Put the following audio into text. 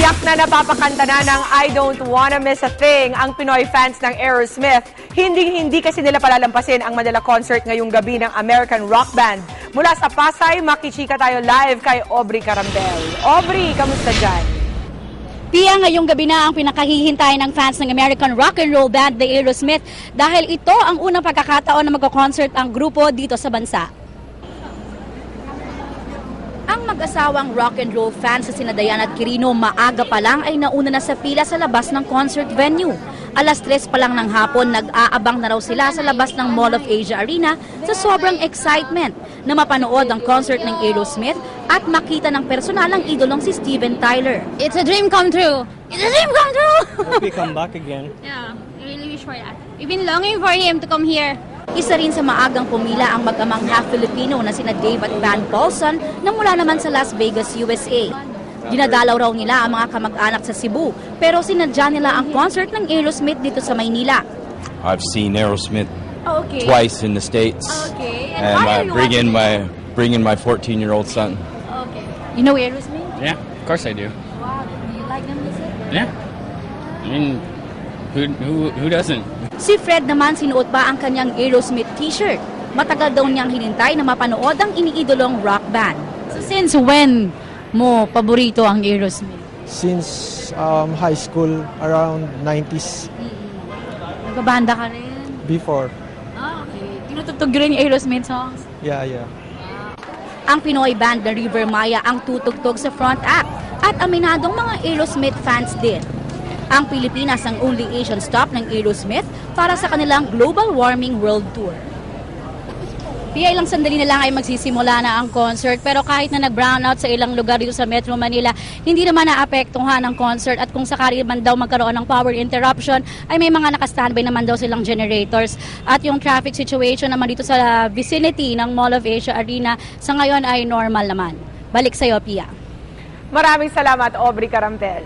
Tiyak na napapakanta na ng I Don't Wanna Miss a Thing ang Pinoy fans ng Aerosmith. Hindi kasi nila palalampasin ang Manila concert ngayong gabi ng American rock band. Mula sa Pasay, makichika tayo live kay Aubrey Carambel. Aubrey, kamusta dyan? Pia, ngayong gabi na ang pinakahihintay ng fans ng American rock and roll band, The Aerosmith, dahil ito ang unang pagkakataon na magko-concert ang grupo dito sa bansa. Ang mag-asawang rock and roll fans sa sina Diana at Quirino maaga pa lang ay nauna na sa pila sa labas ng concert venue. Alas 3 pa lang ng hapon, nag-aabang na raw sila sa labas ng Mall of Asia Arena sa sobrang excitement na mapanood ang concert ng Aerosmith at makita ng personal ang idolong si Steven Tyler. It's a dream come true. It's a dream come true! Hope you come back again. Yeah, I really wish for that. We've been longing for him to come here. Isa rin sa maagang pumila ang mag-amang half-Filipino na sina Dave at Van Paulson na mula naman sa Las Vegas, USA. Dinadalaw raw nila ang mga kamag-anak sa Cebu, pero sinadya nila ang concert ng Aerosmith dito sa Maynila. I've seen Aerosmith Okay. twice in the States, Okay. and I bring in my 14-year-old son. Okay. You know Aerosmith? Yeah, of course I do. Wow. Do you like them, music? Yeah. I mean, who doesn't? Si Fred naman sinuot pa ang kanyang Aerosmith t-shirt. Matagal daw niyang hinintay na mapanood ang iniidolong rock band. So since when mo paborito ang Aerosmith? Since high school, around 90s, Nagbabanda ka rin? before. Okay. Tinutugtog rin yung Aerosmith songs? Yeah. Ang Pinoy band na River Maya ang tutugtog sa front act at aminadong mga Aerosmith fans din. Ang Pilipinas ang only Asian stop ng Aerosmith para sa kanilang Global Warming World Tour. Pia, ilang sandali na lang ay magsisimula na ang concert, pero kahit na nag-brownout sa ilang lugar dito sa Metro Manila, hindi naman naapektuhan ang concert at kung sakali man daw magkaroon ng power interruption, ay may mga nakastandby naman daw silang generators. At yung traffic situation naman dito sa vicinity ng Mall of Asia Arena, sa ngayon ay normal naman. Balik sa'yo, Pia. Maraming salamat, Aubrey Carambel.